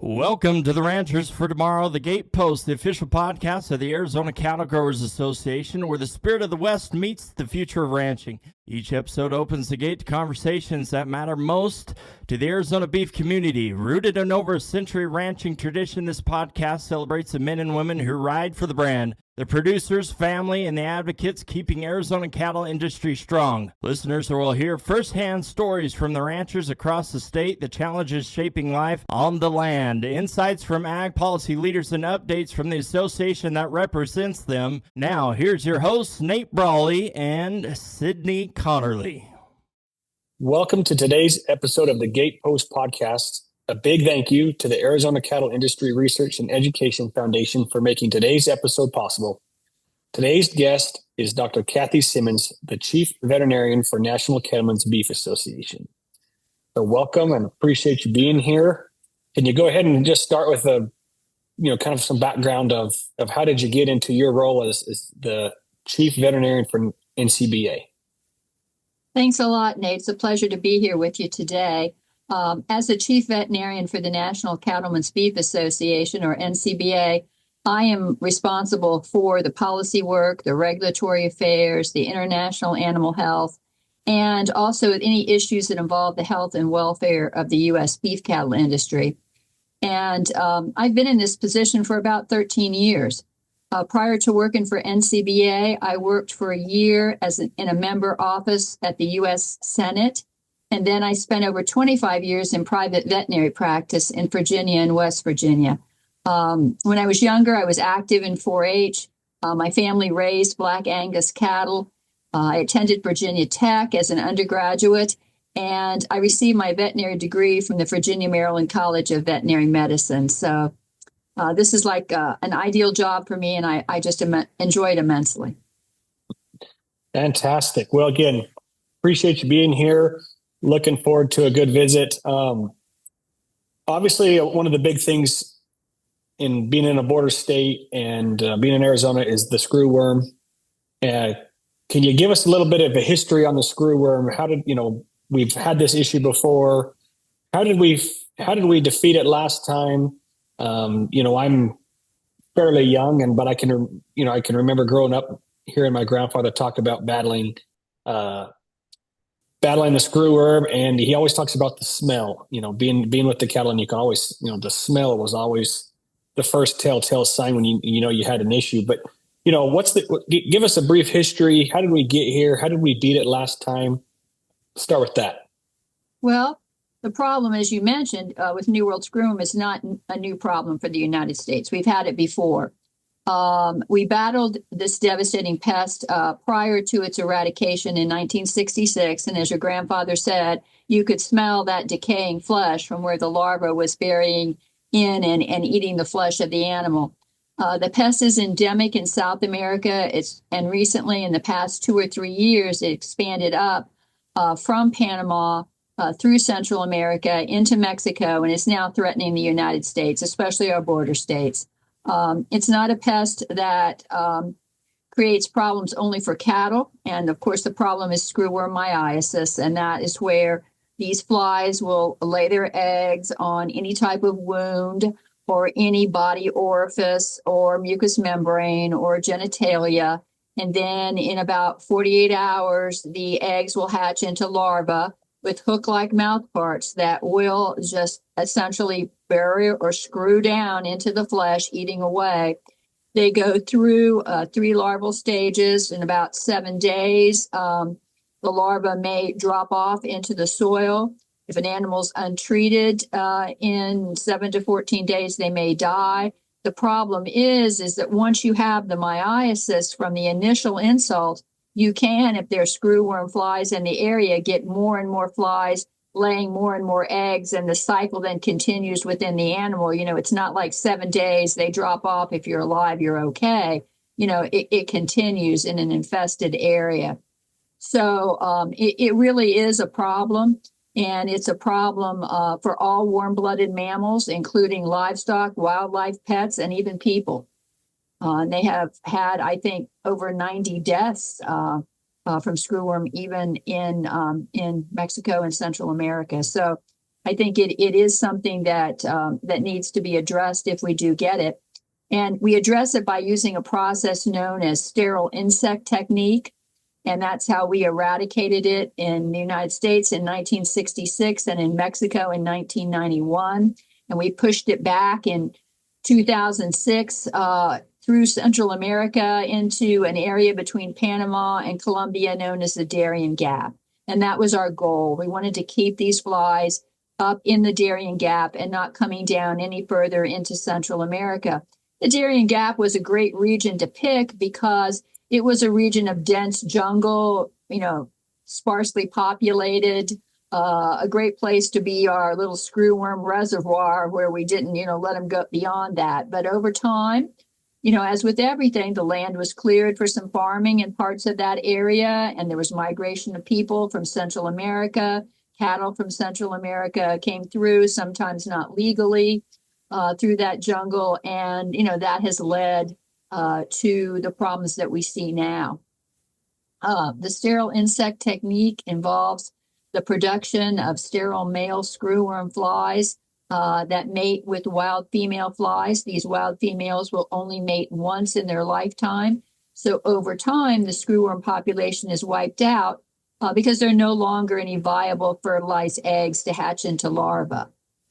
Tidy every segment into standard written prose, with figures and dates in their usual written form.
Welcome to the Ranchers for Tomorrow, the Gatepost, the official podcast of the Arizona Cattle Growers Association, where the spirit of the West meets the future of ranching. Each episode opens the gate to conversations that matter most to the Arizona beef community. Rooted in over a century ranching tradition, this podcast celebrates the men and women who ride for the brand, the producers, family, and the advocates keeping Arizona cattle industry strong. Listeners will hear firsthand stories from the ranchers across the state, the challenges shaping life on the land, insights from ag policy leaders, and updates from the association that represents them. Now, here's your hosts, Nate Brawley and Sydney Connerly. Welcome to today's episode of the Gatepost podcast. A big thank you to the Arizona Cattle Industry Research and Education Foundation for making today's episode possible. Today's guest is Dr. Kathy Simmons, the Chief Veterinarian for National Cattlemen's Beef Association. So welcome and appreciate you being here. Can you go ahead and just start with kind of some background of how did you get into your role as the Chief Veterinarian for NCBA? Thanks a lot, Nate. It's a pleasure to be here with you today. As the Chief Veterinarian for the National Cattlemen's Beef Association, or NCBA, I am responsible for the policy work, the regulatory affairs, the international animal health, and also any issues that involve the health and welfare of the U.S. beef cattle industry. And I've been in this position for about 13 years. Prior to working for NCBA, I worked for a year in a member office at the U.S. Senate. And then I spent over 25 years in private veterinary practice in Virginia and West Virginia. When I was younger, I was active in 4-H. My family raised Black Angus cattle. I attended Virginia Tech as an undergraduate, and I received my veterinary degree from the Virginia Maryland College of Veterinary Medicine. So this is like an ideal job for me, and I just enjoy it immensely. Fantastic. Well, again, appreciate you being here. Looking forward to a good visit. Obviously, one of the big things in being in a border state and being in Arizona is the screwworm. Can you give us a little bit of a history on the screwworm? How did we've had this issue before? How did we defeat it last time? I'm fairly young, but I can remember growing up hearing my grandfather talk about battling the screwworm, and he always talks about the smell, being with the cattle, and you can always, the smell was always the first telltale sign when you had an issue. But, give us a brief history. How did we get here? How did we beat it last time? Start with that. Well, the problem, as you mentioned, with New World screwworm is not a new problem for the United States. We've had it before. We battled this devastating pest prior to its eradication in 1966. And as your grandfather said, you could smell that decaying flesh from where the larva was burying in and eating the flesh of the animal. The pest is endemic in South America. And recently, in the past 2 or 3 years, it expanded up from Panama through Central America into Mexico, and is now threatening the United States, especially our border states. It's not a pest that creates problems only for cattle. And of course, the problem is screwworm myiasis. And that is where these flies will lay their eggs on any type of wound or any body orifice or mucous membrane or genitalia. And then in about 48 hours, the eggs will hatch into larvae with hook-like mouth parts that will just essentially bury or screw down into the flesh, eating away. They go through 3 larval stages in about 7 days. The larva may drop off into the soil. If an animal's untreated in 7 to 14 days, they may die. The problem is that once you have the myiasis from the initial insult, you can, if there's screwworm flies in the area, get more and more flies laying more and more eggs, and the cycle then continues within the animal. It's not like 7 days, they drop off. If you're alive, you're okay. It continues in an infested area. So it really is a problem, and it's a problem for all warm-blooded mammals, including livestock, wildlife, pets, and even people. And they have had, I think, over 90 deaths from screwworm, even in Mexico and Central America. So I think it is something that that needs to be addressed if we do get it. And we address it by using a process known as sterile insect technique. And that's how we eradicated it in the United States in 1966 and in Mexico in 1991. And we pushed it back in 2006 through Central America into an area between Panama and Colombia known as the Darien Gap. And that was our goal. We wanted to keep these flies up in the Darien Gap and not coming down any further into Central America. The Darien Gap was a great region to pick because it was a region of dense jungle, sparsely populated, a great place to be our little screwworm reservoir where we didn't, let them go beyond that. But over time, as with everything, the land was cleared for some farming in parts of that area, and there was migration of people from Central America. Cattle from Central America came through, sometimes not legally, through that jungle, and that has led to the problems that we see now. The sterile insect technique involves the production of sterile male screwworm flies that mate with wild female flies. These wild females will only mate once in their lifetime. So over time, the screwworm population is wiped out because there are no longer any viable fertilized eggs to hatch into larvae.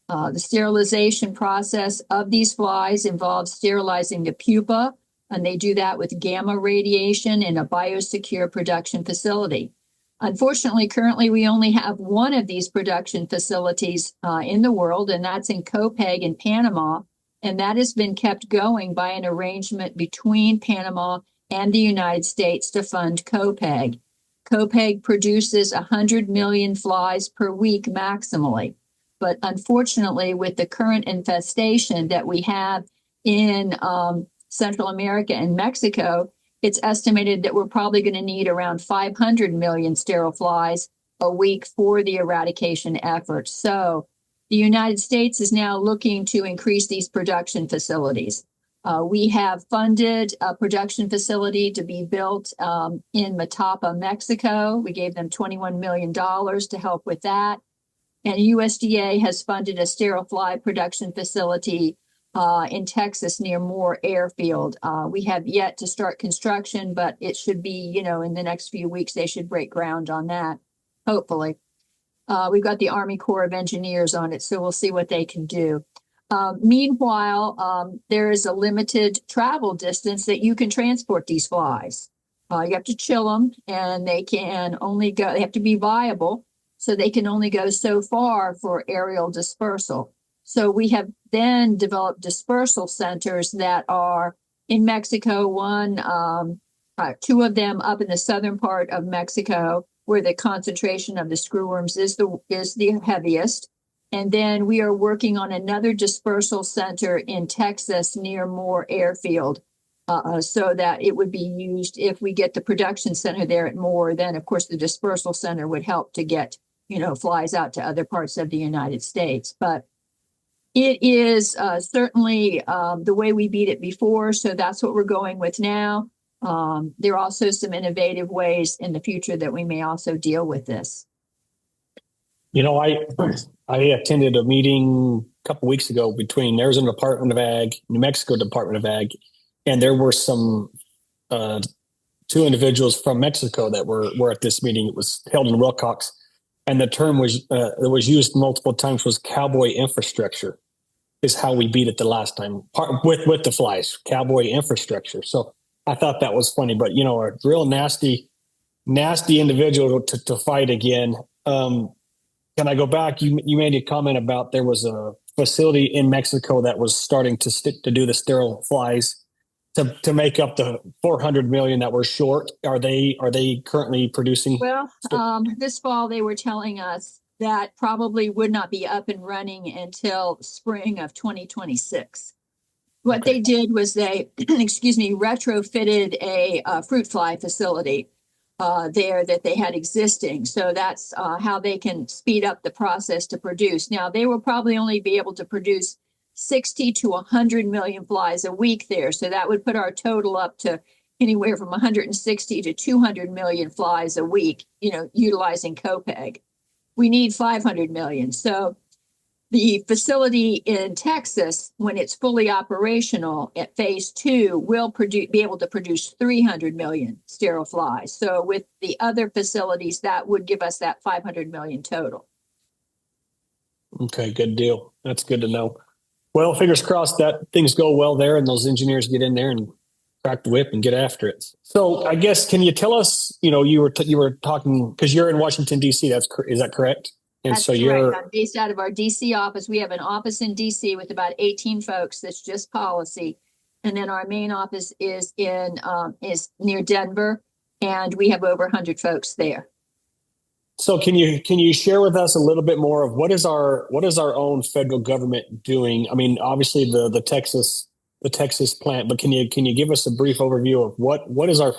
The sterilization process of these flies involves sterilizing the pupa, and they do that with gamma radiation in a biosecure production facility. Unfortunately, currently, we only have one of these production facilities in the world, and that's in Copeg in Panama, and that has been kept going by an arrangement between Panama and the United States to fund Copeg. Copeg produces 100 million flies per week maximally. But unfortunately, with the current infestation that we have in Central America and Mexico, it's estimated that we're probably going to need around 500 million sterile flies a week for the eradication effort. So the United States is now looking to increase these production facilities. We have funded a production facility to be built in Matapa, Mexico. We gave them $21 million to help with that. And USDA has funded a sterile fly production facility in Texas near Moore Airfield. We have yet to start construction, but it should be, in the next few weeks, they should break ground on that, hopefully. We've got the Army Corps of Engineers on it, so we'll see what they can do. Meanwhile, there is a limited travel distance that you can transport these flies. You have to chill them, and they can only go, they have to be viable, so they can only go so far for aerial dispersal. So we have then developed dispersal centers that are in Mexico, two of them up in the southern part of Mexico, where the concentration of the screwworms is the heaviest. And then we are working on another dispersal center in Texas near Moore Airfield, so that it would be used if we get the production center there at Moore. Then, of course, the dispersal center would help to get flies out to other parts of the United States. But it is certainly the way we beat it before, so that's what we're going with now. There are also some innovative ways in the future that we may also deal with this. I attended a meeting a couple weeks ago between Arizona Department of Ag, New Mexico Department of Ag, and there were some two individuals from Mexico that were at this meeting. It was held in Wilcox, and the term that was used multiple times was cowboy infrastructure, is how we beat it the last time with the flies, cowboy infrastructure. So I thought that was funny, but a real nasty individual to fight again. Can I go back? You made a comment about there was a facility in Mexico that was starting to do the sterile flies to make up the 400 million that were short. Are they currently producing? Well, this fall they were telling us that probably would not be up and running until spring of 2026. What they did was they, retrofitted a fruit fly facility there that they had existing. So that's how they can speed up the process to produce. Now, they will probably only be able to produce 60 to 100 million flies a week there. So that would put our total up to anywhere from 160 to 200 million flies a week, utilizing Copeg. We need 500 million. So The facility in Texas, when it's fully operational at phase 2, will be able to produce 300 million sterile flies. So with the other facilities, that would give us that 500 million total. Okay, good deal. That's good to know. Well, fingers crossed that things go well there and those engineers get in there and crack the whip and get after it. So I guess, can you tell us, you were talking, because you're in Washington, D.C., is that correct? And That's so correct. I'm based out of our DC office. We have an office in DC with about 18 folks. That's just policy. And then our main office is near Denver, and we have over 100 folks there. So can you share with us a little bit more of what is our own federal government doing? I mean, obviously the Texas plant, but can you give us a brief overview of what is our,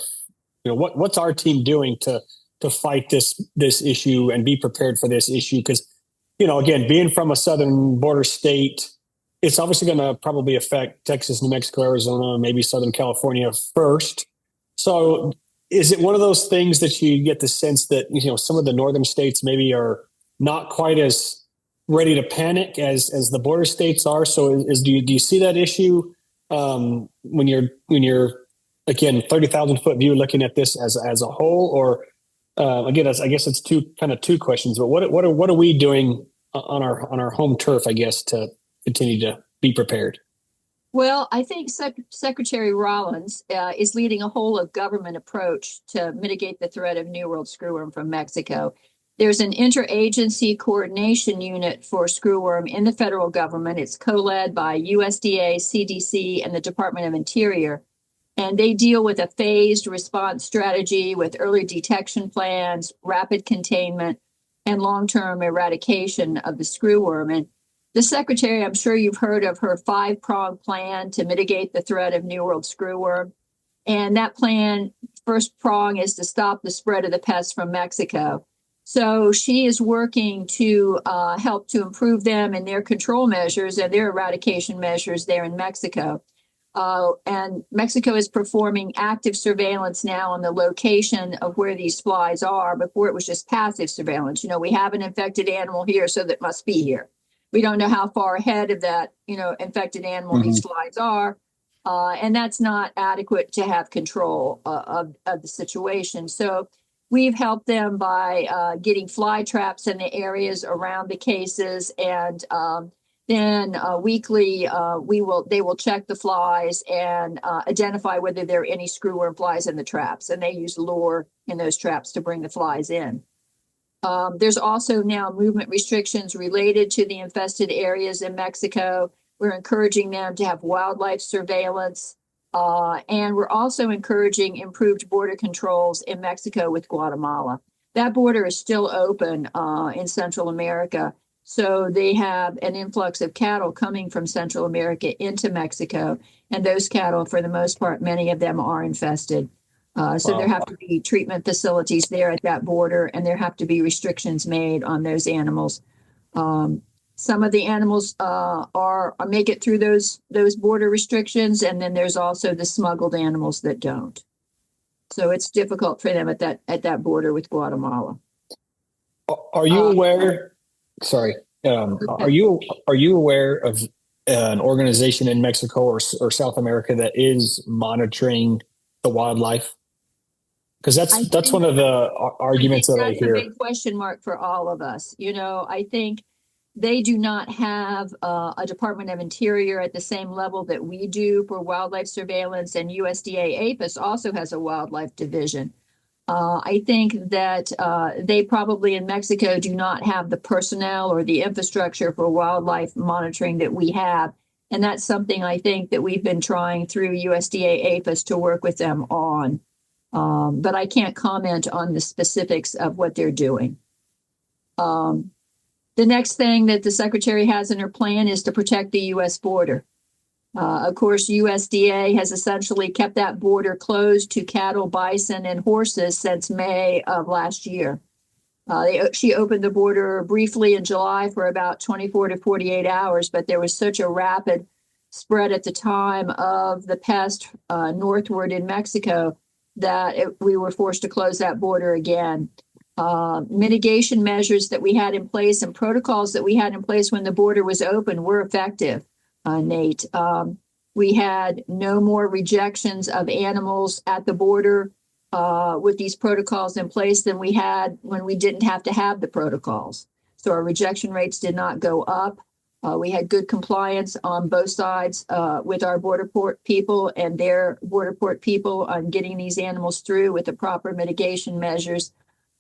what's our team doing to fight this issue and be prepared for this issue? Because, again, being from a southern border state, it's obviously going to probably affect Texas, New Mexico, Arizona, maybe Southern California first. So is it one of those things that you get the sense that, some of the northern states maybe are not quite as ready to panic as the border states are? So do you see that issue when you're again, 30,000 foot view looking at this as a whole? Or again, I guess it's two questions, but what are we doing on our home turf, I guess, to continue to be prepared? Well, I think Secretary Rollins is leading a whole of government approach to mitigate the threat of New World screwworm from Mexico. There's an interagency coordination unit for screwworm in the federal government. It's co-led by USDA, CDC, and the Department of Interior. And they deal with a phased response strategy with early detection plans, rapid containment, and long-term eradication of the screwworm. And the Secretary, I'm sure you've heard of her 5-pronged plan to mitigate the threat of New World screwworm. And that plan, first prong, is to stop the spread of the pest from Mexico. So she is working to help to improve them and their control measures and their eradication measures there in Mexico. And Mexico is performing active surveillance now on the location of where these flies are. Before it was just passive surveillance. We have an infected animal here, so that must be here. We don't know how far ahead of that, infected animal these flies are. And that's not adequate to have control of the situation. So we've helped them by getting fly traps in the areas around the cases, and then weekly they will check the flies and identify whether there are any screwworm flies in the traps, and they use lure in those traps to bring the flies in. There's also now movement restrictions related to the infested areas in Mexico. We're encouraging them to have wildlife surveillance, and we're also encouraging improved border controls in Mexico with Guatemala. That border is still open in Central America. So they have an influx of cattle coming from Central America into Mexico. And those cattle, for the most part, many of them are infested. So there have to be treatment facilities there at that border, and there have to be restrictions made on those animals. Some of the animals make it through those border restrictions, and then there's also the smuggled animals that don't. So it's difficult for them at that border with Guatemala. Are you aware? Sorry. Are you aware of an organization in Mexico or South America that is monitoring the wildlife? Because that's one of the arguments that I hear. That's a big question mark for all of us. I think they do not have a Department of Interior at the same level that we do for wildlife surveillance, and USDA APHIS also has a wildlife division. I think that they probably in Mexico do not have the personnel or the infrastructure for wildlife monitoring that we have. And that's something I think that we've been trying through USDA APHIS to work with them on. But I can't comment on the specifics of what they're doing. The next thing that the Secretary has in her plan is to protect the U.S. border. Of course, USDA has essentially kept that border closed to cattle, bison, and horses since May of last year. She opened the border briefly in July for about 24 to 48 hours, but there was such a rapid spread at the time of the pest northward in Mexico that we were forced to close that border again. Mitigation measures that we had in place and protocols that we had in place when the border was open were effective, Nate. We had no more rejections of animals at the border with these protocols in place than we had when we didn't have to have the protocols. So our rejection rates did not go up. We had good compliance on both sides with our border port people and their border port people on getting these animals through with the proper mitigation measures.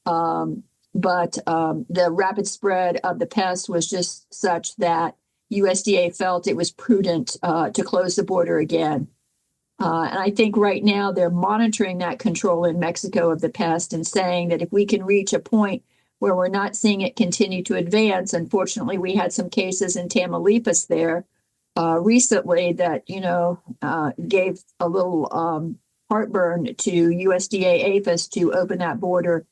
But the rapid spread of the pest was just such that USDA felt it was prudent to close the border again. And I think right now they're monitoring that control in Mexico of the pest and saying that if we can reach a point where we're not seeing it continue to advance, unfortunately, we had some cases in Tamaulipas there recently that, gave a little heartburn to USDA APHIS to open that border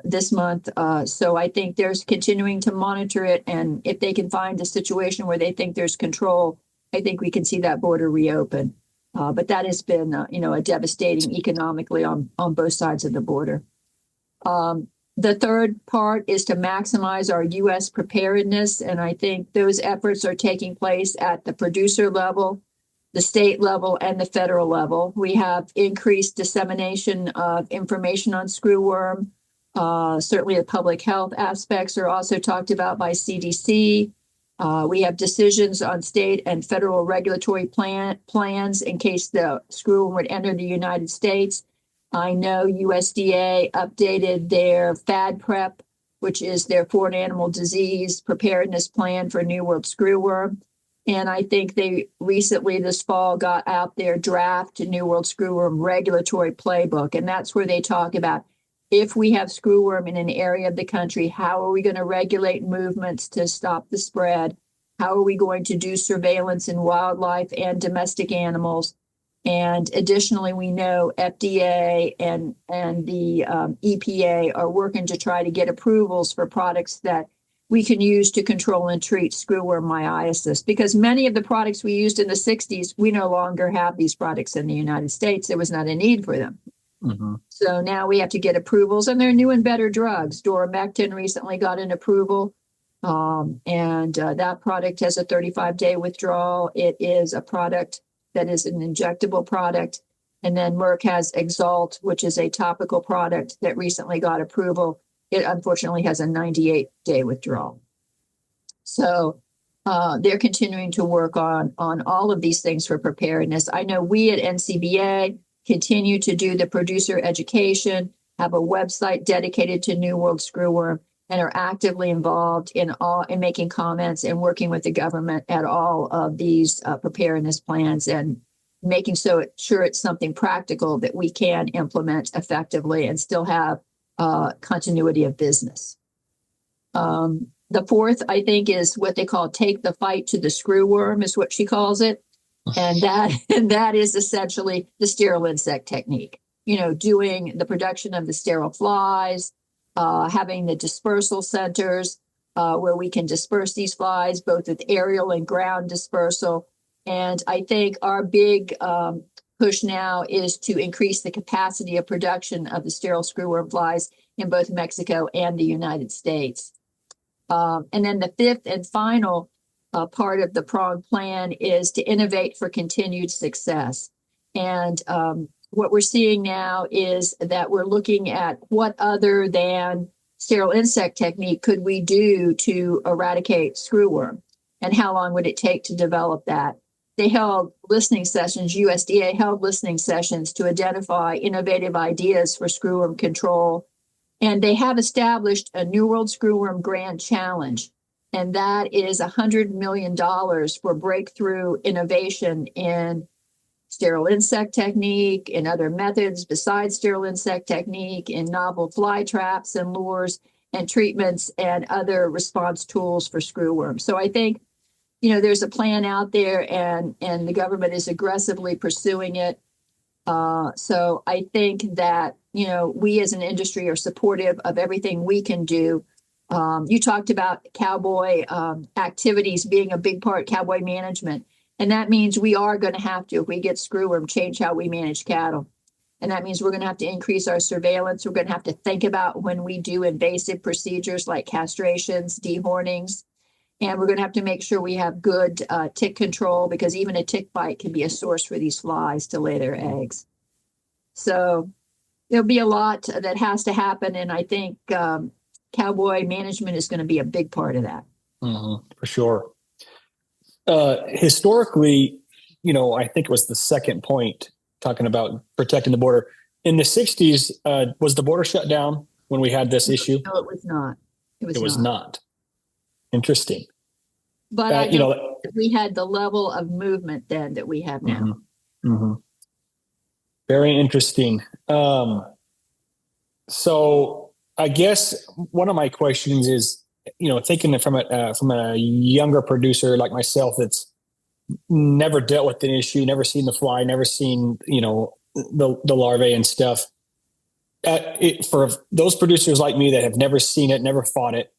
this month. So I think they're continuing to monitor it. And if they can find a situation where they think there's control, I think we can see that border reopen. But that has been, a devastating economically on both sides of the border. The third part is to maximize our U.S. preparedness. And I think those efforts are taking place at the producer level, the state level, and the federal level. We have increased dissemination of information on screwworm. Certainly the public health aspects are also talked about by CDC. We have decisions on state and federal regulatory plans in case the screwworm would enter the United States. I know USDA updated their FAD PREP, which is their foreign animal disease preparedness plan for New World screwworm. And I think they recently this fall got out their draft New World screwworm regulatory playbook. And that's where they talk about if we have screwworm in an area of the country, how are we going to regulate movements to stop the spread? How are we going to do surveillance in wildlife and domestic animals? And additionally, we know FDA and the EPA are working to try to get approvals for products that we can use to control and treat screwworm myiasis. Because many of the products we used in the 60s, we no longer have these products in the United States. There was not a need for them. Mm-hmm. So now we have to get approvals, and they're new and better drugs. Doramectin recently got an approval, and that product has a 35-day withdrawal. It is a product that is an injectable product. And then Merck has Exalt, which is a topical product that recently got approval. It unfortunately has a 98-day withdrawal. So they're continuing to work on all of these things for preparedness. I know we at NCBA continue to do the producer education, have a website dedicated to New World screwworm, and are actively involved in making comments and working with the government at all of these preparedness plans and making sure it's something practical that we can implement effectively and still have continuity of business. The fourth, I think, is what they call take the fight to the screwworm, is what she calls it. And that is essentially the sterile insect technique, doing the production of the sterile flies, having the dispersal centers where we can disperse these flies, both with aerial and ground dispersal. And I think our big push now is to increase the capacity of production of the sterile screwworm flies in both Mexico and the United States. And then the fifth and final part of the prong plan is to innovate for continued success. And what we're seeing now is that we're looking at what other than sterile insect technique could we do to eradicate screwworm, and how long would it take to develop that? They held listening sessions, USDA held listening sessions to identify innovative ideas for screwworm control. And they have established a New World Screwworm Grand Challenge. And that is $100 million for breakthrough innovation in sterile insect technique, in other methods besides sterile insect technique, in novel fly traps and lures and treatments and other response tools for screwworm. So I think, there's a plan out there and the government is aggressively pursuing it. So I think that, we as an industry are supportive of everything we can do. You talked about cowboy activities being a big part, cowboy management. And that means we are going to have to, if we get screwworm, change how we manage cattle. And that means we're going to have to increase our surveillance. We're going to have to think about when we do invasive procedures like castrations, dehornings, and we're going to have to make sure we have good tick control, because even a tick bite can be a source for these flies to lay their eggs. So there'll be a lot that has to happen, and I think cowboy management is going to be a big part of that. For sure. Historically, I think it was the second point talking about protecting the border. In the 60s, was the border shut down when we had this issue? No, it was not. It was not. Interesting. But I don't think we had the level of movement then that we have now. Very interesting. So I guess one of my questions is, thinking from a younger producer like myself that's never dealt with an issue, never seen the fly, never seen, the larvae and stuff. For those producers like me that have never seen it, never fought it,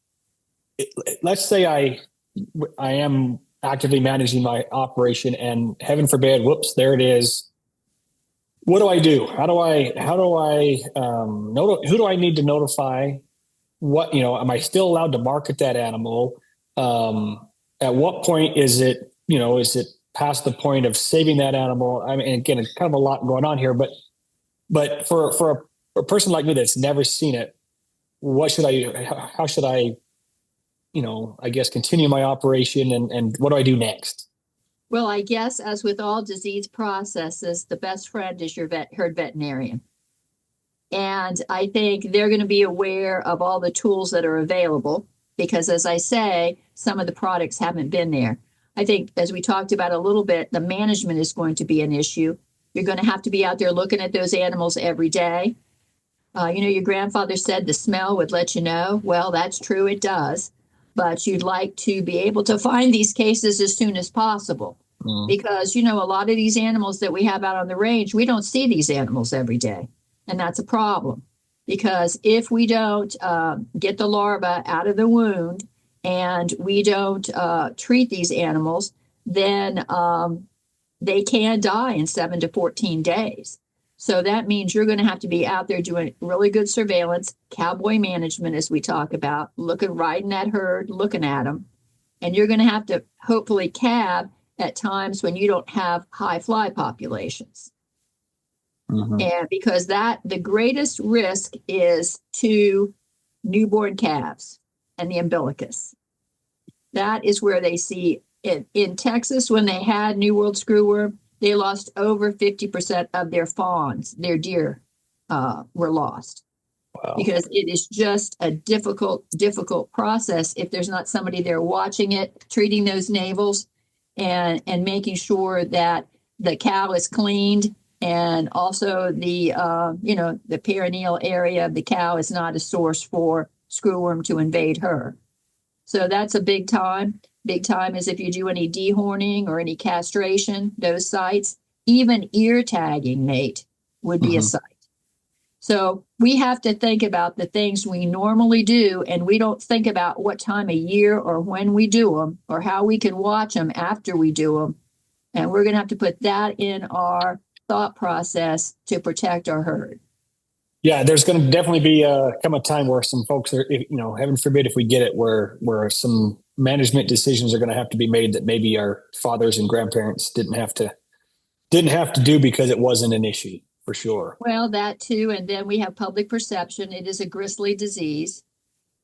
let's say I am actively managing my operation and heaven forbid, whoops, there it is. What do I do? How do I who do I need to notify? What, am I still allowed to market that animal? At what point is it past the point of saving that animal? I mean, again, it's kind of a lot going on here, but for a person like me that's never seen it, what should I do? How should I, I guess, continue my operation and what do I do next? Well, I guess as with all disease processes, the best friend is your herd veterinarian. And I think they're going to be aware of all the tools that are available because, as I say, some of the products haven't been there. I think, as we talked about a little bit, the management is going to be an issue. You're going to have to be out there looking at those animals every day. Your grandfather said the smell would let you know. Well, that's true. It does. But you'd like to be able to find these cases as soon as possible. Because, a lot of these animals that we have out on the range, we don't see these animals every day. And that's a problem. Because if we don't get the larva out of the wound and we don't treat these animals, then they can die in 7 to 14 days. So that means you're going to have to be out there doing really good surveillance, cowboy management, as we talk about, riding that herd, looking at them. And you're going to have to hopefully cab at times when you don't have high fly populations. And because the greatest risk is to newborn calves and the umbilicus. That is where they see it. In Texas, when they had New World screwworm, they lost over 50% of their fawns, their deer were lost. Wow. Because it is just a difficult process if there's not somebody there watching it, treating those navels, and making sure that the cow is cleaned, and also the perineal area of the cow is not a source for screwworm to invade her. So that's a big time. Big time is if you do any dehorning or any castration, those sites, even ear tagging, Nate, would be a site. So we have to think about the things we normally do, and we don't think about what time of year or when we do them or how we can watch them after we do them. And we're going to have to put that in our thought process to protect our herd. Yeah, there's going to definitely be come a time where some folks are, heaven forbid if we get it, where some management decisions are going to have to be made that maybe our fathers and grandparents didn't have to do because it wasn't an issue, for sure. Well, that too. And then we have public perception. It is a grisly disease.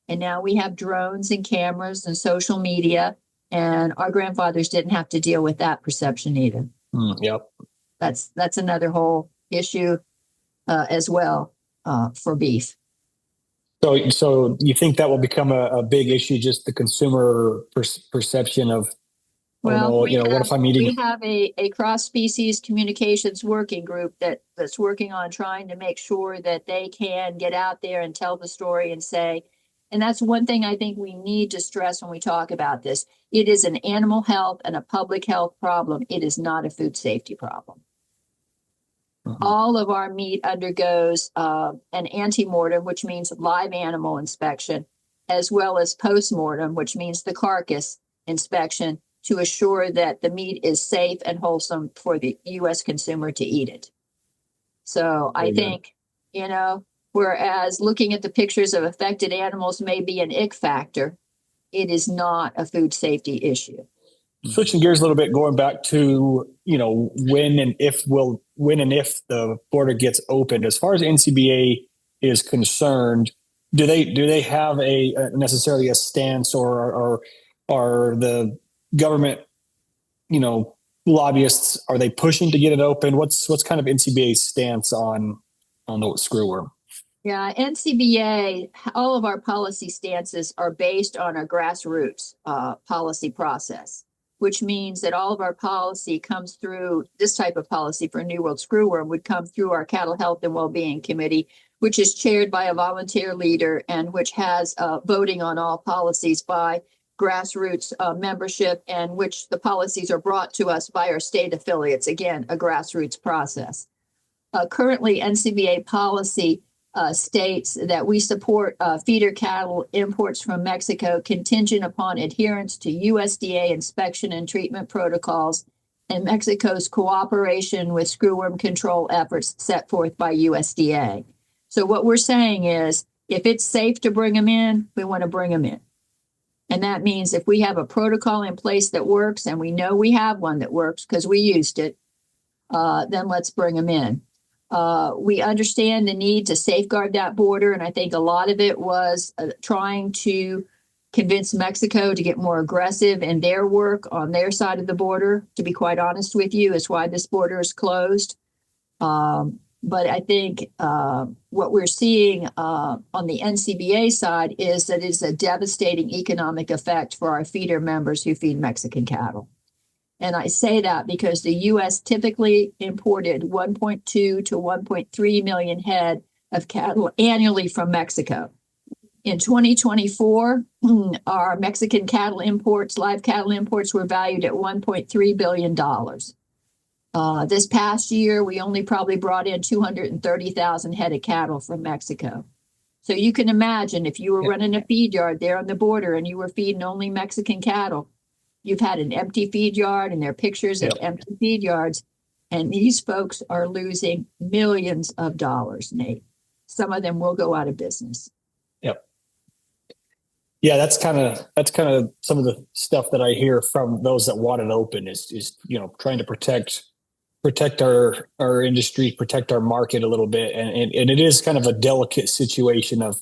And now we have drones and cameras and social media. And our grandfathers didn't have to deal with that perception either. Yep. That's another whole issue as well for beef. So you think that will become a big issue, just the consumer perception of, what if I'm eating? We have a cross-species communications working group that's working on trying to make sure that they can get out there and tell the story and say, and that's one thing I think we need to stress when we talk about this. It is an animal health and a public health problem. It is not a food safety problem. All of our meat undergoes an antemortem, which means live animal inspection, as well as postmortem, which means the carcass inspection, to assure that the meat is safe and wholesome for the U.S. consumer to eat it. So I think, whereas looking at the pictures of affected animals may be an ick factor, it is not a food safety issue. Switching gears a little bit, going back to, when and if the border gets opened, as far as NCBA is concerned, do they have necessarily a stance, or are the government, lobbyists, are they pushing to get it open? What's kind of NCBA's stance on the screwworm? Yeah, NCBA, all of our policy stances are based on a grassroots policy process, which means that all of our policy comes through, this type of policy for New World Screwworm would come through our Cattle Health and Wellbeing Committee, which is chaired by a volunteer leader and which has voting on all policies by grassroots membership, and which the policies are brought to us by our state affiliates. Again, a grassroots process. Currently, NCBA policy states that we support feeder cattle imports from Mexico contingent upon adherence to USDA inspection and treatment protocols and Mexico's cooperation with screwworm control efforts set forth by USDA. So what we're saying is, if it's safe to bring them in, we want to bring them in. And that means if we have a protocol in place that works, and we know we have one that works because we used it, then let's bring them in. We understand the need to safeguard that border, and I think a lot of it was trying to convince Mexico to get more aggressive in their work on their side of the border. To be quite honest with you, is why this border is closed. But I think what we're seeing on the NCBA side is that it's a devastating economic effect for our feeder members who feed Mexican cattle. And I say that because the U.S. typically imported 1.2 to 1.3 million head of cattle annually from Mexico. In 2024, our Mexican cattle imports, live cattle imports, were valued at $1.3 billion. This past year, we only probably brought in 230,000 head of cattle from Mexico. So you can imagine if you were running a feed yard there on the border and you were feeding only Mexican cattle, you've had an empty feed yard, and there are pictures of empty feed yards. And these folks are losing millions of dollars, Nate. Some of them will go out of business. Yep. Yeah, that's kind of some of the stuff that I hear from those that want it open is trying to protect our industry, protect our market a little bit. And it is kind of a delicate situation of,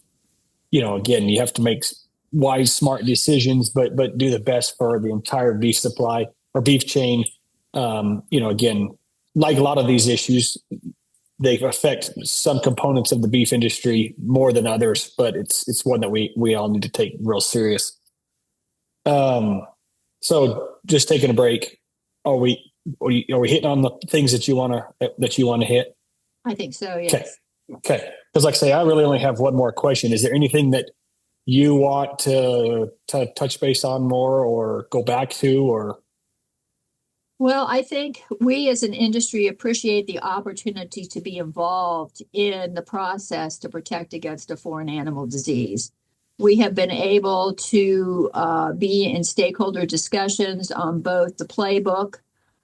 again, you have to make wise, smart decisions, but do the best for the entire beef supply or beef chain. Again, like a lot of these issues, they affect some components of the beef industry more than others, but it's one that we all need to take real serious. So just taking a break. Are we hitting on the things that you want to hit? I think so. Yes. Okay. Because like I say, I really only have one more question. Is there anything that you want to touch base on more or go back to, or? Well, I think we as an industry appreciate the opportunity to be involved in the process to protect against a foreign animal disease. We have been able to be in stakeholder discussions on both the playbook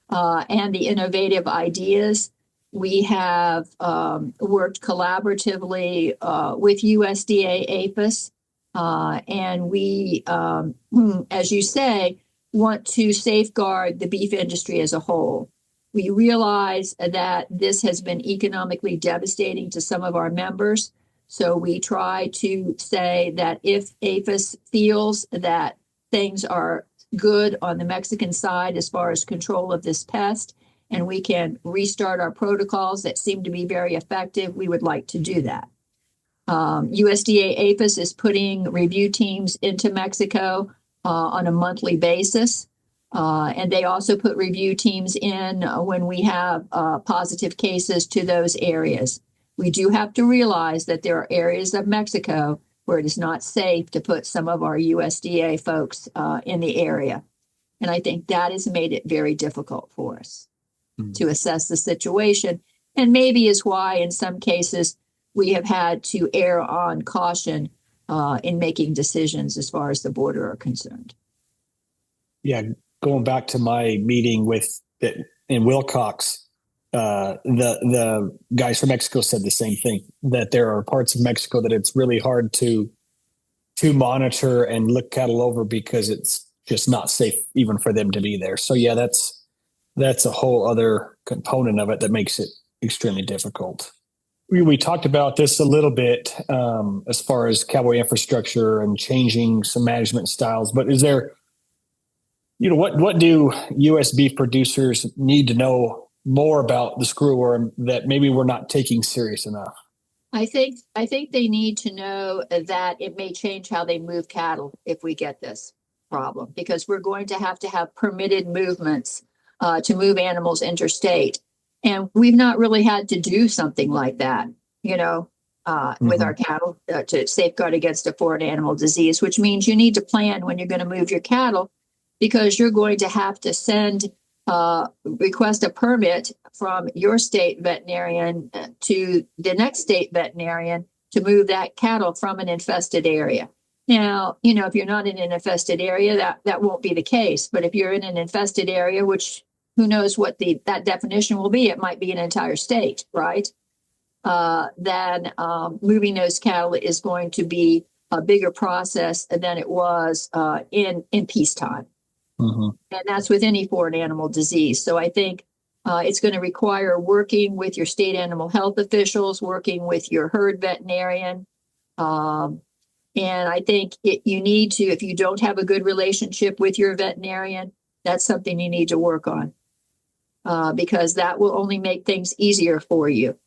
and the innovative ideas. We have worked collaboratively with USDA APHIS, and we, as you say, want to safeguard the beef industry as a whole. We realize that this has been economically devastating to some of our members. So we try to say that if APHIS feels that things are good on the Mexican side as far as control of this pest, and we can restart our protocols that seem to be very effective, we would like to do that. USDA APHIS is putting review teams into Mexico on a monthly basis. And they also put review teams in when we have positive cases to those areas. We do have to realize that there are areas of Mexico where it is not safe to put some of our USDA folks in the area. And I think that has made it very difficult for us to assess the situation. And maybe is why in some cases we have had to err on caution in making decisions as far as the border are concerned. Yeah, going back to my meeting in Wilcox, the guys from Mexico said the same thing, that there are parts of Mexico that it's really hard to monitor and look cattle over because it's just not safe even for them to be there. So yeah, that's a whole other component of it that makes it extremely difficult. We talked about this a little bit as far as cowboy infrastructure and changing some management styles, but is there, what do U.S. beef producers need to know more about the screwworm that maybe we're not taking serious enough? I think they need to know that it may change how they move cattle if we get this problem, because we're going to have permitted movements to move animals interstate. And we've not really had to do something like that, with our cattle to safeguard against a foreign animal disease, which means you need to plan when you're going to move your cattle, because you're going to have to request a permit from your state veterinarian to the next state veterinarian to move that cattle from an infested area. Now, if you're not in an infested area, that won't be the case. But if you're in an infested area, which who knows what that definition will be, it might be an entire state, right? Then moving those cattle is going to be a bigger process than it was in peacetime. Mm-hmm. And that's with any foreign animal disease. So I think it's going to require working with your state animal health officials, working with your herd veterinarian. And I think you need to, if you don't have a good relationship with your veterinarian, that's something you need to work on, because that will only make things easier for you.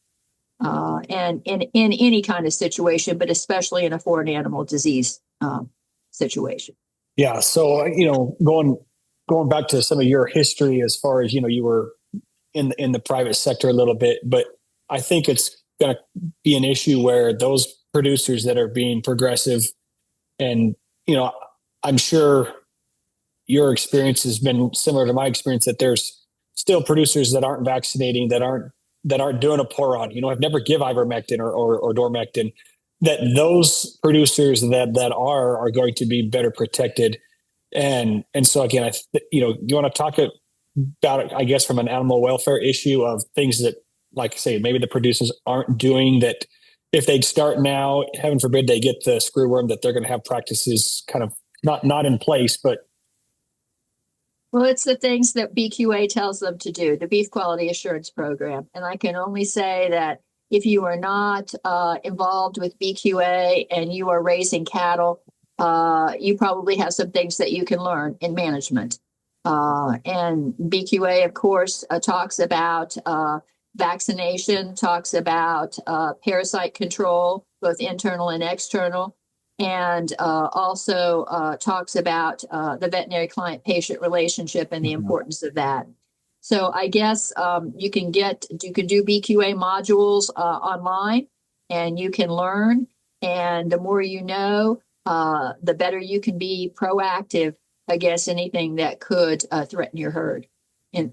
And in any kind of situation, but especially in a foreign animal disease situation. Yeah. So, going back to some of your history as far as, you were in the private sector a little bit, but I think it's going to be an issue where those producers that are being progressive, and, I'm sure your experience has been similar to my experience, that there's still producers that aren't vaccinating, that aren't doing a pour-on, have never give ivermectin or dormectin, that those producers that are going to be better protected. And so again, you want to talk about it, I guess, from an animal welfare issue of things that, like I say, maybe the producers aren't doing, that if they'd start now, heaven forbid they get the screwworm, that they're going to have practices kind of not in place, but. Well, it's the things that BQA tells them to do, the Beef Quality Assurance Program. And I can only say that if you are not involved with BQA and you are raising cattle, you probably have some things that you can learn in management. And BQA, of course, talks about vaccination, talks about parasite control, both internal and external, and also talks about the veterinary client-patient relationship and the importance of that. So I guess you can do BQA modules online, and you can learn. And the more you know, the better you can be proactive against anything that could threaten your herd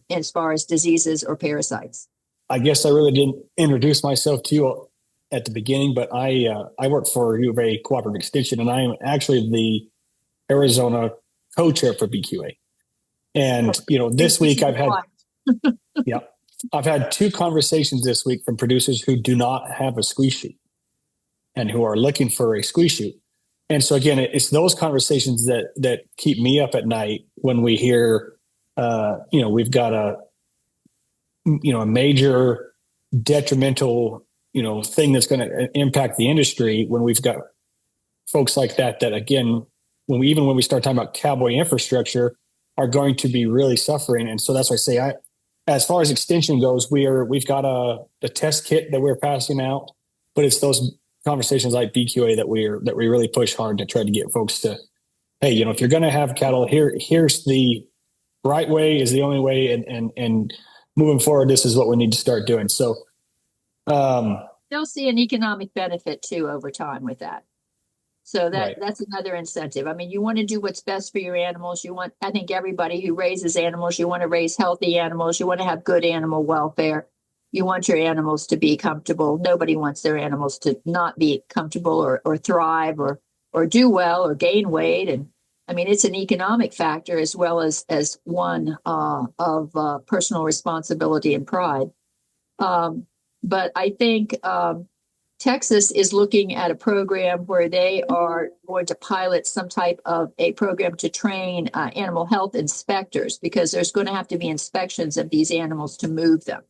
as far as diseases or parasites. I guess I really didn't introduce myself to you at the beginning, but I work for U of A Cooperative Extension, and I am actually the Arizona co-chair for BQA. And, this week I've had 2 conversations this week from producers who do not have a squeeze chute and who are looking for a squeeze chute. And so again, it's those conversations that keep me up at night when we hear, we've got a major detrimental, thing that's going to impact the industry, when we've got folks like that again, when we start talking about cowboy infrastructure, are going to be really suffering. And so that's why I say, as far as extension goes, we've got a test kit that we're passing out, but it's those conversations like BQA that we really push hard to try to get folks to, hey, if you're going to have cattle, here's the right way, is the only way, and moving forward, this is what we need to start doing. So they'll see an economic benefit too over time with that. So that's another incentive. I mean, you want to do what's best for your animals. I think everybody who raises animals, you want to raise healthy animals. You want to have good animal welfare. You want your animals to be comfortable. Nobody wants their animals to not be comfortable or thrive or do well or gain weight. And I mean, it's an economic factor as well as one of personal responsibility and pride. But I think Texas is looking at a program where they are going to pilot some type of a program to train animal health inspectors, because there's going to have to be inspections of these animals to move them.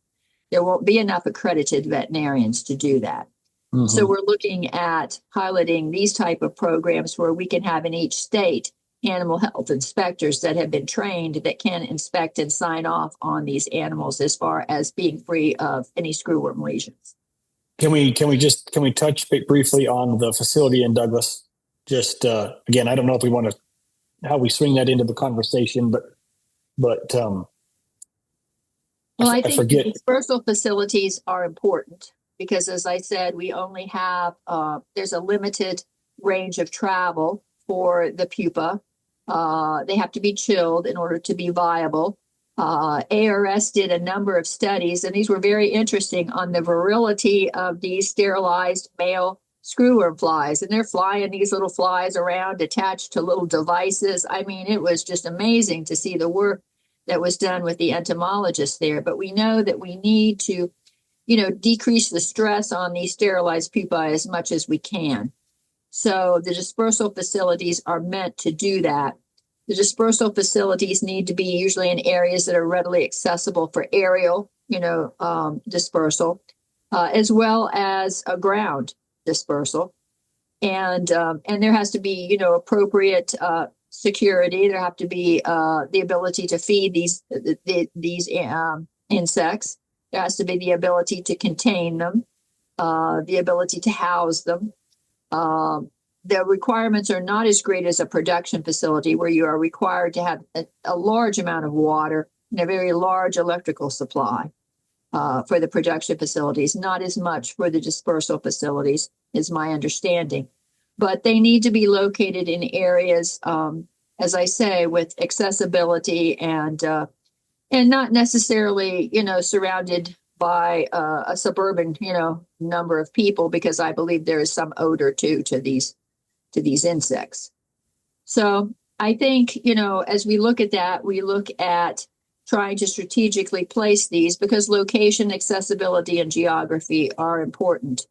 There won't be enough accredited veterinarians to do that. Mm-hmm. So we're looking at piloting these type of programs where we can have in each state animal health inspectors that have been trained that can inspect and sign off on these animals as far as being free of any screwworm lesions. Can we touch briefly on the facility in Douglas? Just again, I don't know if we want to how we swing that into the conversation, but well, I think the dispersal facilities are important because, as I said, we only have there's a limited range of travel for the pupa. They have to be chilled in order to be viable. ARS did a number of studies, and these were very interesting on the virility of these sterilized male screwworm flies. And they're flying these little flies around attached to little devices. I mean, it was just amazing to see the work that was done with the entomologists there. But we know that we need to, decrease the stress on these sterilized pupae as much as we can. So the dispersal facilities are meant to do that. The dispersal facilities need to be usually in areas that are readily accessible for aerial, dispersal, as well as a ground dispersal. And there has to be, appropriate security. There have to be the ability to feed these insects. There has to be the ability to contain them, the ability to house them. The requirements are not as great as a production facility where you are required to have a large amount of water and a very large electrical supply for the production facilities, not as much for the dispersal facilities, is my understanding. But they need to be located in areas, as I say, with accessibility and not necessarily, surrounded by a suburban, number of people, because I believe there is some odor too to these insects. So I think, as we look at that, we look at trying to strategically place these because location, accessibility, and geography are important.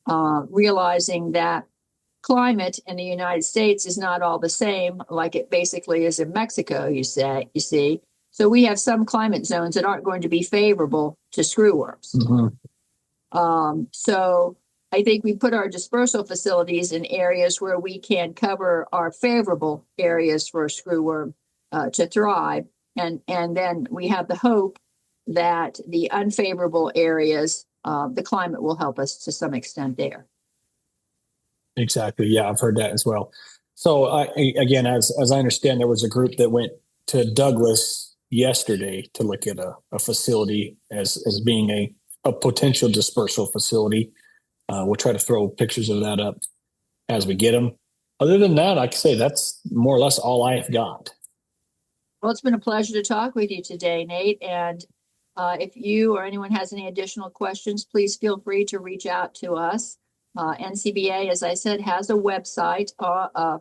Realizing that climate in the United States is not all the same, like it basically is in Mexico, you see. So we have some climate zones that aren't going to be favorable to screwworms. Mm-hmm. So I think we put our dispersal facilities in areas where we can cover our favorable areas for screwworm to thrive. And then we have the hope that the unfavorable areas, the climate will help us to some extent there. Exactly. Yeah, I've heard that as well. So again, as I understand, there was a group that went to Douglas yesterday to look at a facility as being a potential dispersal facility. We'll try to throw pictures of that up as we get them. Other than that, I can say that's more or less all I have got. Well, it's been a pleasure to talk with you today, Nate. And if you or anyone has any additional questions, please feel free to reach out to us. NCBA, as I said, has a website a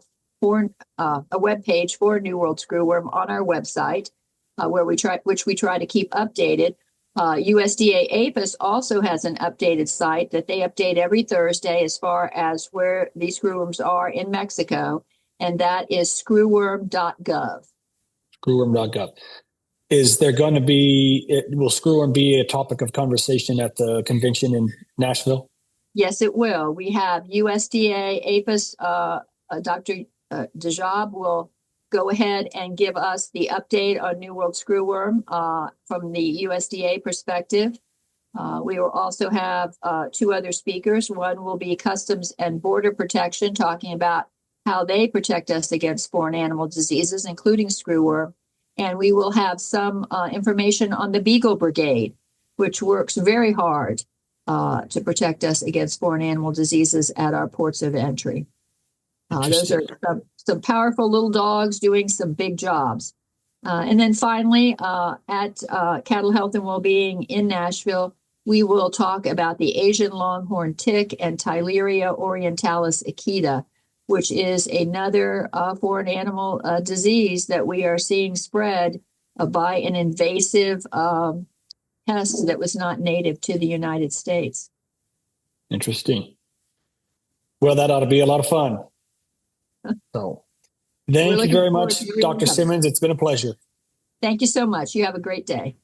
web page for New World Screwworm on our website, which we try to keep updated. USDA APHIS also has an updated site that they update every Thursday as far as where these screwworms are in Mexico, and that is screwworm.gov. Screwworm.gov. Is there going to will screwworm be a topic of conversation at the convention in Nashville? Yes, it will. We have USDA APHIS, Dr. Dejab will go ahead and give us the update on New World Screwworm from the USDA perspective. We will also have two other speakers. One will be Customs and Border Protection, talking about how they protect us against foreign animal diseases, including screwworm. And we will have some information on the Beagle Brigade, which works very hard to protect us against foreign animal diseases at our ports of entry. Those are some powerful little dogs doing some big jobs. And then finally, at Cattle Health and Wellbeing in Nashville, we will talk about the Asian longhorn tick and Tyleria orientalis akita, which is another foreign animal disease that we are seeing spread by an invasive pest that was not native to the United States. Interesting. Well, that ought to be a lot of fun. So We're thank you looking very forward much, to reading Dr. them. Simmons. It's been a pleasure. Thank you so much. You have a great day.